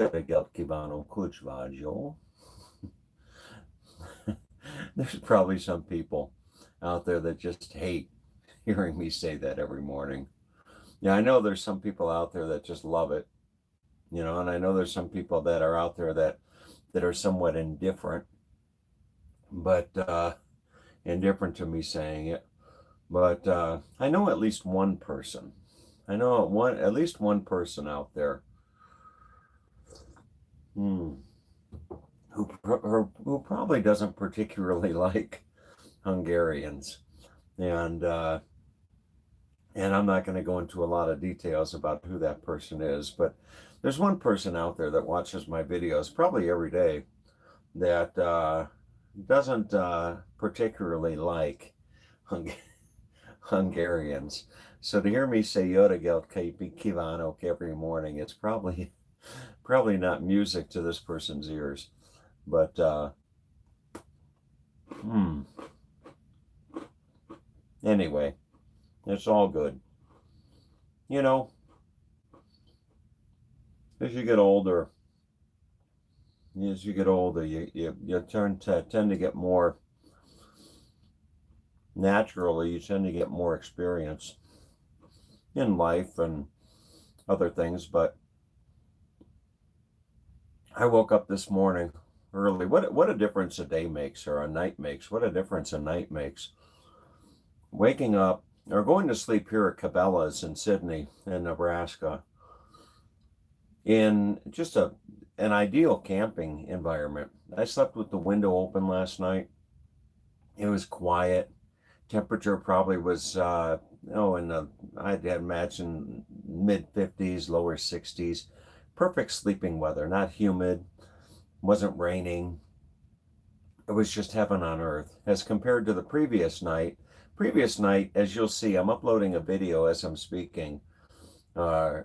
reggelt kívánok, Kulcsvágyó. There's probably some people out there that just hate hearing me say that every morning. Yeah, I know there's some people out there that just love it, and I know there's some people that are out there that are somewhat indifferent, but indifferent to me saying it. But I know at least one person. I know at least one person out there hmm, who probably doesn't particularly like Hungarians, and and I'm not going to go into a lot of details about who that person is, but there's one person out there that watches my videos probably every day that doesn't particularly like Hung Hungarians. So to hear me say Jodegelt kívánok every morning, it's probably not music to this person's ears. But hmm, anyway, it's all good. You know, as you get older, you tend to get more naturally. You tend to get more experience in life and other things. But I woke up this morning early. What a difference a day makes or a night makes. What a difference a night makes. Waking up or going to sleep here at Cabela's in Sydney, in Nebraska, in just an ideal camping environment. I slept with the window open last night. It was quiet. Temperature probably was I'd imagine mid 50s, lower 60s. Perfect sleeping weather, not humid, wasn't raining. It was just heaven on earth as compared to the previous night. Previous night, as you'll see, I'm uploading a video as I'm speaking, uh,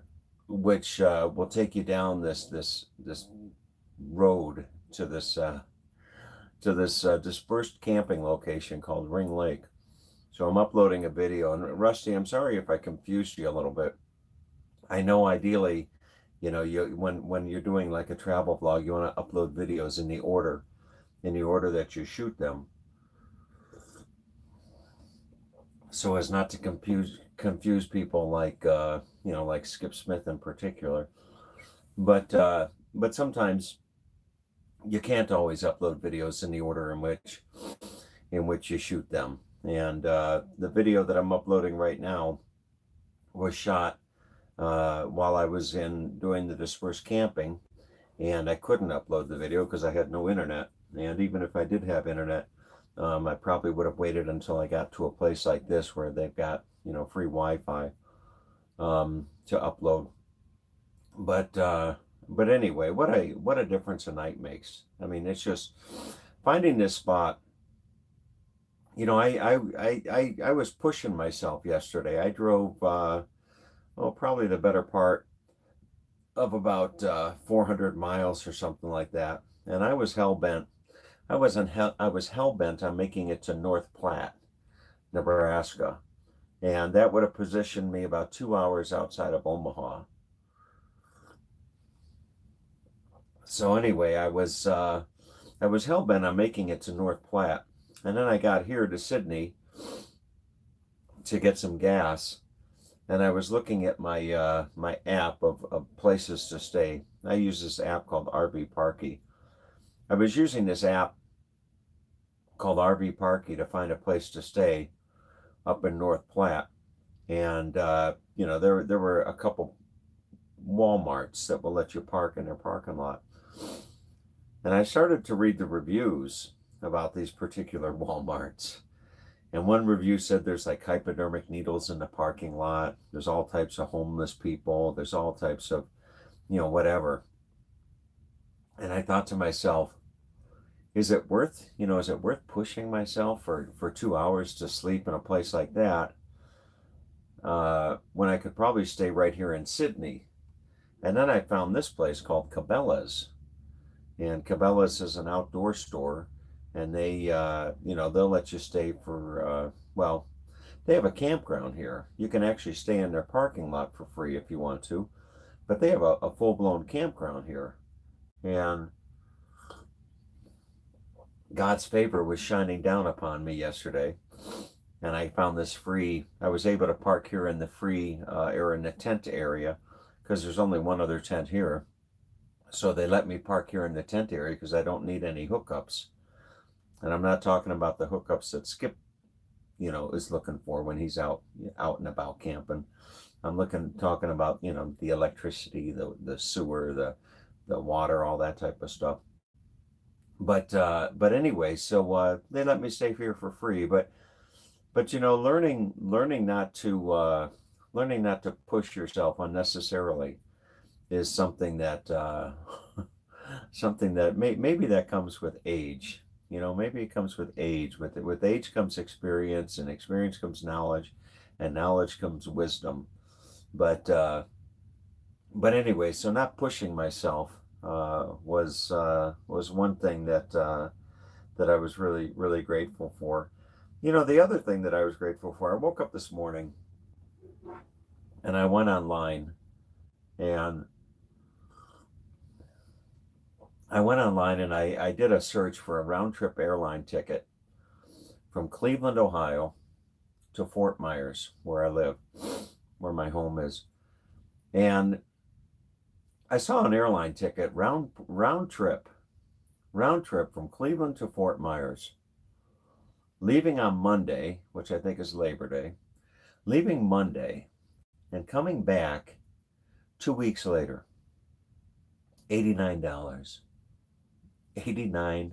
which will take you down this road to this dispersed camping location called Ring Lake. So I'm uploading a video, and Rusty, I'm sorry if I confused you a little bit. I know ideally, you when you're doing like a travel vlog, you want to upload videos in the order that you shoot them, so as not to confuse people like like Skip Smith in particular. But sometimes you can't always upload videos in the order in which you shoot them. And the video that I'm uploading right now was shot while I was in doing the dispersed camping, and I couldn't upload the video because I had no internet. And even if I did have internet, I probably would have waited until I got to a place like this where they've got free Wi-Fi to upload. But anyway, what a difference a night makes. I mean, it's just finding this spot. I was pushing myself yesterday. I drove probably the better part of about 400 miles or something like that, and I was hell bent. I was hell bent on making it to North Platte, Nebraska, and that would have positioned me about 2 hours outside of Omaha. So anyway, I was hell bent on making it to North Platte, and then I got here to Sydney to get some gas, and I was looking at my app of places to stay. I use this app called RV Parky. I was using this app called RV Parky to find a place to stay up in North Platte, and there were a couple Walmarts that will let you park in their parking lot. And I started to read the reviews about these particular Walmarts. And one review said there's like hypodermic needles in the parking lot. There's all types of homeless people. There's all types of, whatever. And I thought to myself, is it worth pushing myself for 2 hours to sleep in a place like that when I could probably stay right here in Sydney? And then I found this place called Cabela's. And Cabela's is an outdoor store, and they'll let you stay for, they have a campground here. You can actually stay in their parking lot for free if you want to, but they have a full-blown campground here. And God's favor was shining down upon me yesterday, and I found this free. I was able to park here in the free or in the tent area because there's only one other tent here. So they let me park here in the tent area because I don't need any hookups. And I'm not talking about the hookups that Skip, is looking for when he's out and about camping. I'm talking about, the electricity, the sewer, the water, all that type of stuff. But anyway, so they let me stay here for free. But learning not to push yourself unnecessarily is something that something that maybe that comes with age. Maybe it comes with age. With age comes experience, and experience comes knowledge, and knowledge comes wisdom. But anyway, so not pushing myself was one thing that I was really really grateful for. The other thing that I was grateful for, I woke up this morning and I went online, and I did a search for a round trip airline ticket from Cleveland, Ohio to Fort Myers, where I live, where my home is. And I saw an airline ticket round trip from Cleveland to Fort Myers, leaving on Monday, which I think is Labor Day, leaving Monday and coming back 2 weeks later. $89. $89.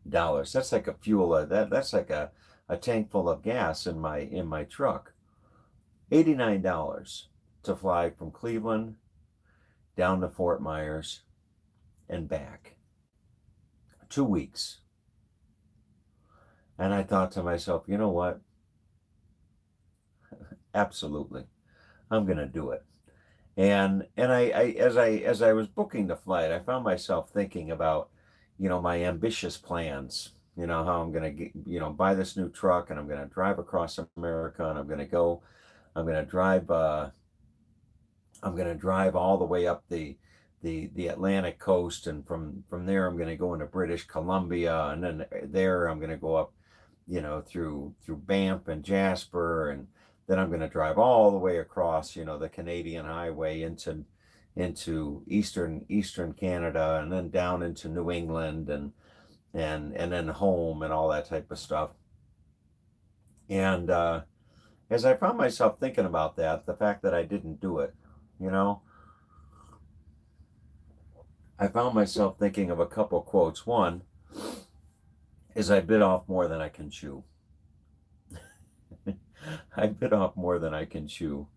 That's like a fuel that's like a tank full of gas in my truck. $89 to fly from Cleveland down to Fort Myers and back. 2 weeks. And I thought to myself, you know what? Absolutely. I'm gonna do it. And as I was booking the flight, I found myself thinking about, my ambitious plans. How I'm gonna get, buy this new truck, and I'm gonna drive across America, and I'm gonna drive all the way up the Atlantic coast, and from there I'm gonna go into British Columbia, and then there I'm gonna go up, through Banff and Jasper, and then I'm going to drive all the way across, the Canadian highway into eastern Canada, and then down into New England, and then home, and all that type of stuff. And as I found myself thinking about that, the fact that I didn't do it, I found myself thinking of a couple quotes. One is, I bit off more than I can chew. I bit off more than I can chew.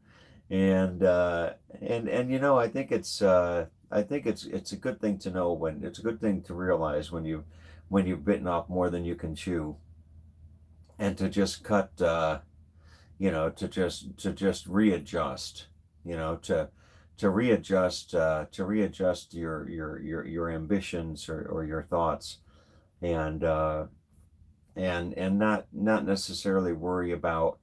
And I think it's a good thing to know, when it's a good thing to realize when you've bitten off more than you can chew, and to just cut, to just readjust, to readjust your ambitions, or your thoughts, and not necessarily worry about,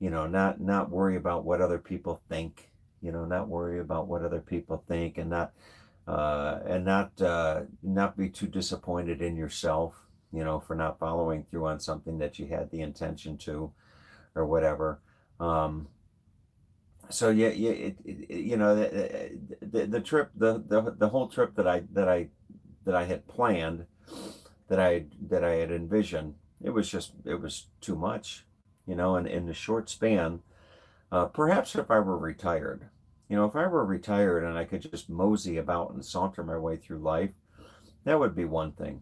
not worry about what other people think, not worry about what other people think, and not be too disappointed in yourself, for not following through on something that you had the intention to, or whatever. So yeah, the trip, the whole trip that I had planned, that I had envisioned, it was too much, and in the short span. Perhaps if I were retired, if I were retired and I could just mosey about and saunter my way through life, that would be one thing.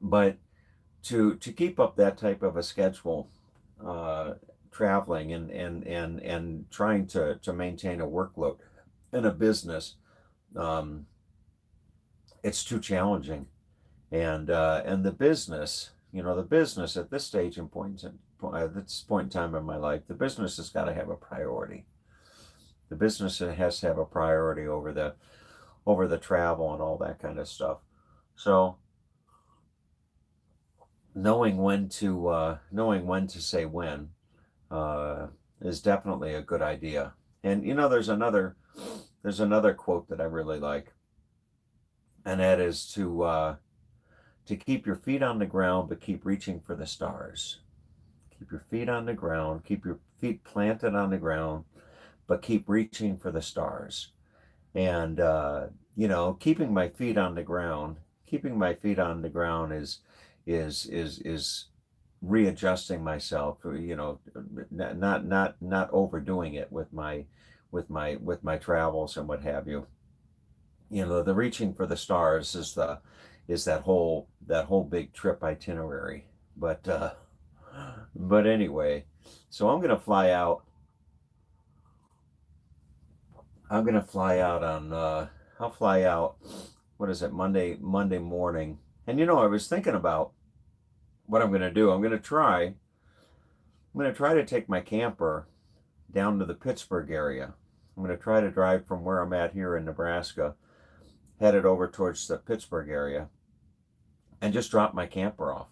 But to keep up that type of a schedule, traveling, and trying to maintain a workload in a business, it's too challenging. And the business, the business at this stage and at this point in time in my life, the business has got to have a priority. The business has to have a priority over the travel and all that kind of stuff. So knowing when to say when, is definitely a good idea. And there's another quote that I really like, and that is to keep your feet on the ground, but keep reaching for the stars. Keep your feet on the ground, keep your feet planted on the ground, but keep reaching for the stars. And keeping my feet on the ground, keeping my feet on the ground is readjusting myself. Not overdoing it with my travels and what have you. The reaching for the stars is that whole big trip itinerary. But anyway, so I'm gonna fly out on I'll fly out, what is it, Monday morning. And I was thinking about what I'm gonna do. I'm gonna try to take my camper down to the Pittsburgh area. I'm gonna try to drive from where I'm at here in Nebraska, headed over towards the Pittsburgh area, and just drop my camper off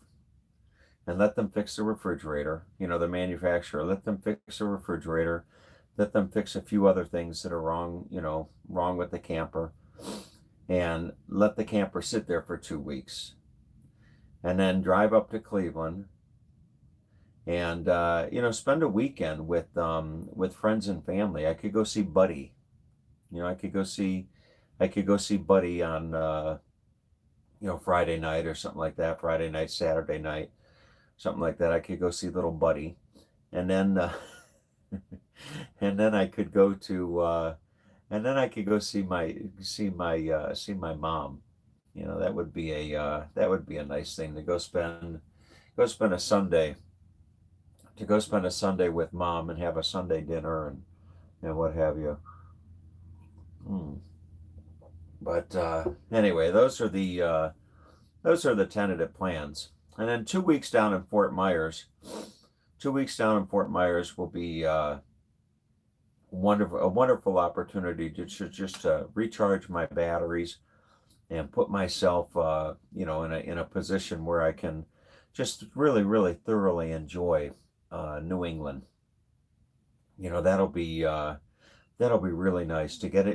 and let them fix the refrigerator. The manufacturer, let them fix the refrigerator, let them fix a few other things that are wrong with the camper, and let the camper sit there for 2 weeks, and then drive up to Cleveland and spend a weekend with friends and family. I could go see Buddy. I could go see Buddy on Friday night or something like that. Friday night, Saturday night, something like that. I could go see little Buddy, and then and then I could go to see my mom. That would be a nice thing to go spend a Sunday with mom and have a Sunday dinner and what have you. Mm. But anyway, those are the tentative plans. And then 2 weeks down in Fort Myers, 2 weeks down in Fort Myers will be a wonderful opportunity to just to recharge my batteries and put myself, in a position where I can just really, really thoroughly enjoy New England. That'll be really nice to get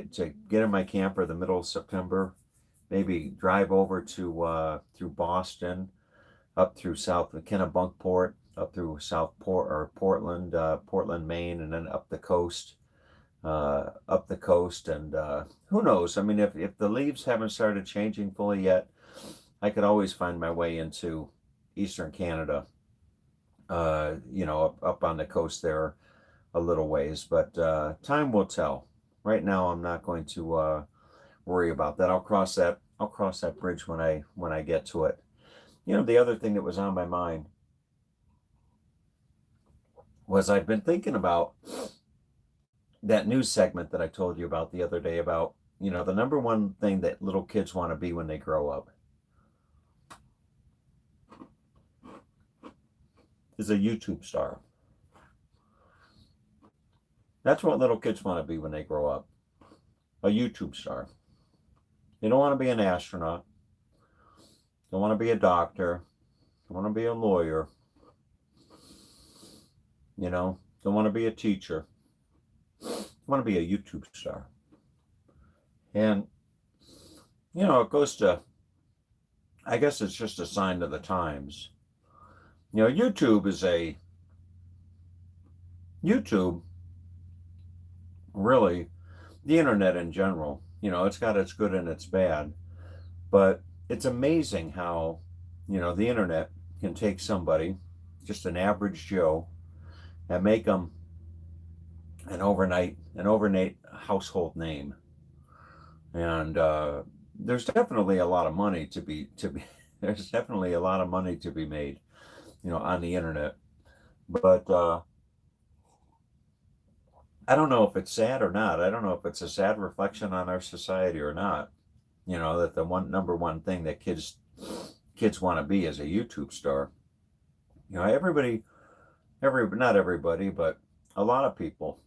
in my camper the middle of September, maybe drive over to through Boston, up through South Kennebunkport, up through Southport or Portland, Maine, and then up the coast, and who knows? I mean, if the leaves haven't started changing fully yet, I could always find my way into Eastern Canada, up on the coast there a little ways, but time will tell. Right now, I'm not going to worry about that. I'll cross that bridge when I get to it. The other thing that was on my mind was I've been thinking about that news segment that I told you about the other day about, the number one thing that little kids want to be when they grow up is a YouTube star. That's what little kids want to be when they grow up, a YouTube star. They don't want to be an astronaut, don't want to be a doctor, don't want to be a lawyer, don't want to be a teacher, they want to be a YouTube star. And, it goes to, I guess it's just a sign of the times. YouTube, really, the internet in general, it's got its good and its bad, but it's amazing how, the internet can take somebody, just an average Joe, and make them an overnight household name. And there's definitely a lot of money to be there's definitely a lot of money to be made, on the internet. But I don't know if it's sad or not. I don't know if it's a sad reflection on our society or not. That the number one thing that kids want to be is a YouTube star. Not everybody, but a lot of people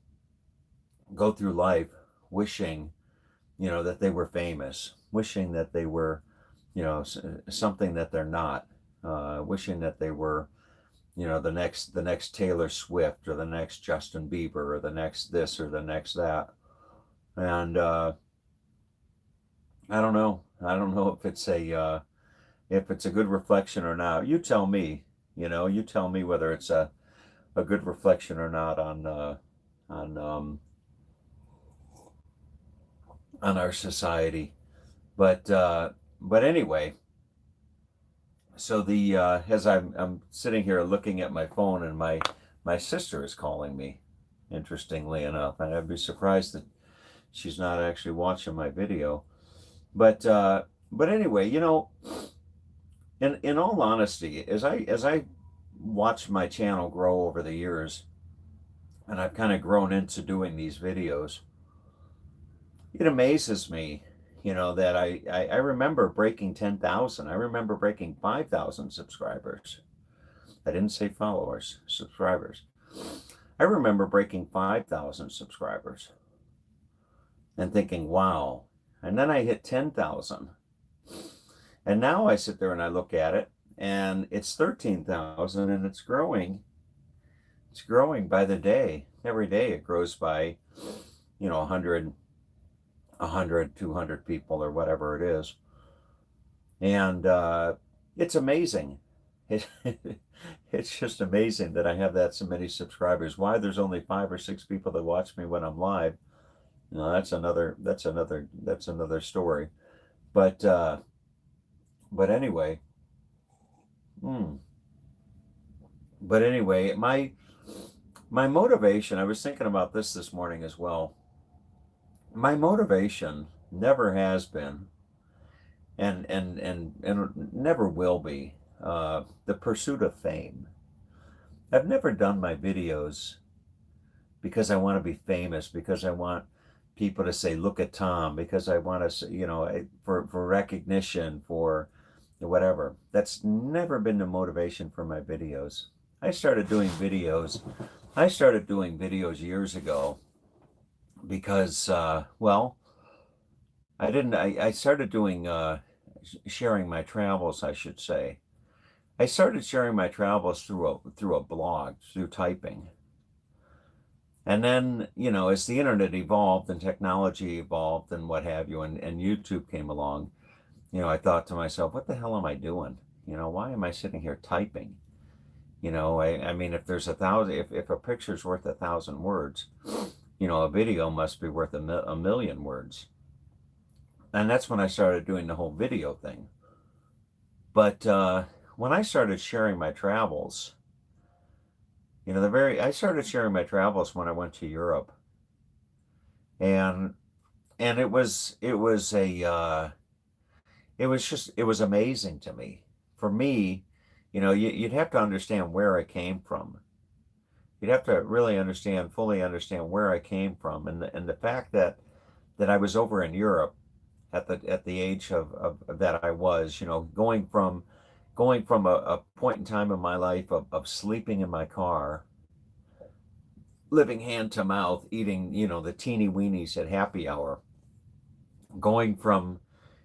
go through life wishing, that they were famous, wishing that they were, something that they're not, wishing that they were, the next Taylor Swift or the next Justin Bieber or the next this or the next that. And I don't know. I don't know if it's a good reflection or not. You tell me. You tell me whether it's a good reflection or not on on our society. But but anyway, so the as I'm sitting here looking at my phone, and my sister is calling me. Interestingly enough, and I'd be surprised that she's not actually watching my video. But anyway, in all honesty, as I watched my channel grow over the years, and I've kind of grown into doing these videos, it amazes me, that I remember breaking 10,000. I remember breaking 5,000 subscribers. I didn't say followers, subscribers. I remember breaking 5,000 subscribers and thinking, wow. And then I hit 10,000. And now I sit there and I look at it, and it's 13,000, and it's growing. It's growing by the day. Every day it grows by, 100, 200 people or whatever it is. And it's amazing. It, it's just amazing that I have that so many subscribers. Why there's only 5 or 6 people that watch me when I'm live, that's another story. But anyway, hmm. But anyway, my motivation. I was thinking about this morning as well. My motivation never has been, and never will be, the pursuit of fame. I've never done my videos because I want to be famous, because I want people to say, "Look at Tom," because I want to, for recognition, for whatever. That's never been the motivation for my videos. I started doing videos. I started doing videos years ago because, well, I didn't. I started doing sharing my travels, I should say. I started sharing my travels through a blog, through typing. And then, as the internet evolved and technology evolved and what have you, and YouTube came along, I thought to myself, what the hell am I doing? Why am I sitting here typing? I mean, if there's 1,000, if a picture's worth 1,000 words, a video must be worth a million words. And that's when I started doing the whole video thing. But when I started sharing my travels, I started sharing my travels when I went to Europe, and it was amazing to me. For me, you'd have to understand where I came from. You'd have to really fully understand where I came from, and the fact that I was over in Europe at the age of that I was, going from a point in time in my life of sleeping in my car, living hand to mouth, eating, the teeny weenies at happy hour, going from,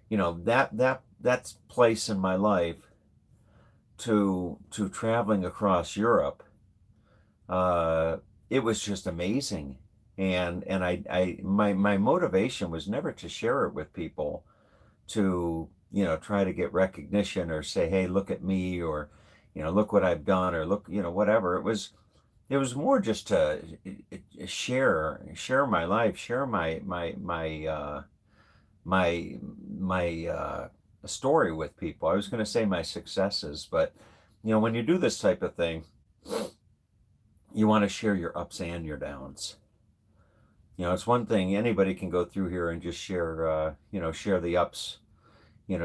that place in my life to traveling across Europe. It was just amazing. And my motivation was never to share it with people, to, try to get recognition or say, hey, look at me, or, look what I've done, or look, whatever. It was more just to share my life, share my story with people. I was going to say my successes, but when you do this type of thing, you want to share your ups and your downs. It's one thing, anybody can go through here and just share the ups,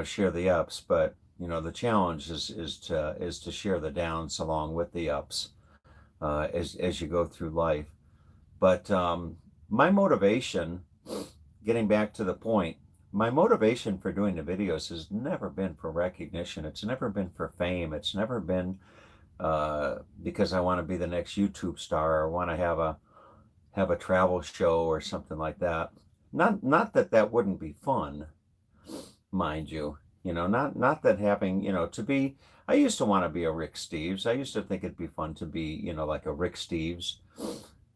share the ups, but the challenge is to share the downs along with the ups, as you go through life. But my motivation, getting back to the point, my motivation for doing the videos has never been for recognition. It's never been for fame. It's never been because I want to be the next YouTube star, or want to have a travel show or something like that. Not that wouldn't be fun, mind you. Not that having, to be. I used to want to be a Rick Steves. I used to think it'd be fun to be, like a Rick Steves,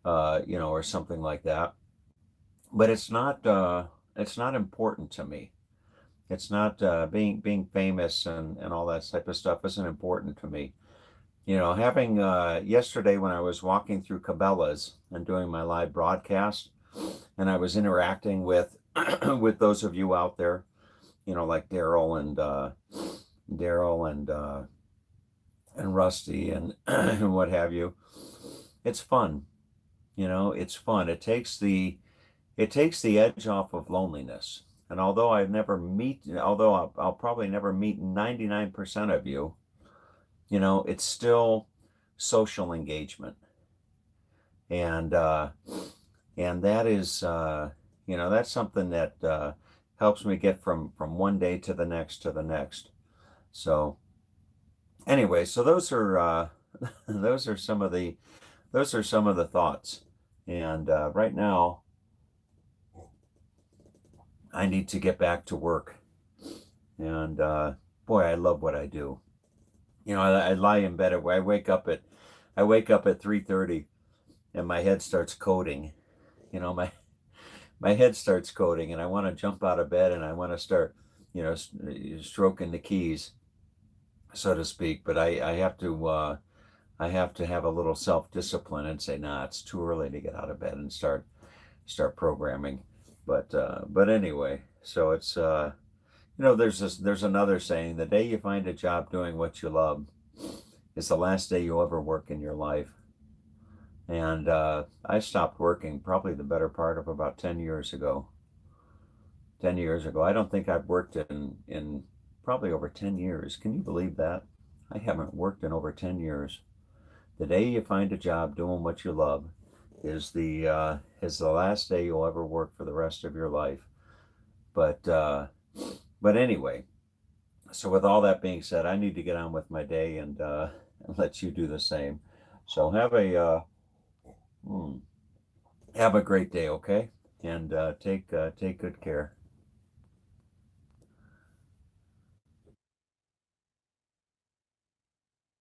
or something like that. But it's not important to me. It's not being famous and all that type of stuff isn't important to me. You know, having yesterday when I was walking through Cabela's and doing my live broadcast, and I was interacting with with those of you out there, you know, like Daryl and Rusty and and what have you. It's fun, you know. It's fun. It takes the edge off of loneliness. And although I'll probably never meet 99% of you, you know, it's still social engagement. And that is, you know, that's something that helps me get from one day to the next to the next. So anyway, so those are those are some of the thoughts. And right now, I need to get back to work. And boy, I love what I do. You know, I lie in bed. I wake up at 3:30, and my head starts coding. You know, my head starts coding, and I want to jump out of bed and I want to start, you know, stroking the keys, so to speak. But I have to have a little self discipline and say, nah, it's too early to get out of bed and start programming. But anyway, so it's you know, there's another saying: the day you find a job doing what you love is the last day you'll ever work in your life. And I stopped working probably the better part of about 10 years ago. 10 years ago, I don't think I've worked in probably over 10 years. Can you believe that? I haven't worked in over 10 years. The day you find a job doing what you love is the last day you'll ever work for the rest of your life. But but anyway, so with all that being said, I need to get on with my day and let you do the same. So hmm, have a great day, okay? And take good care.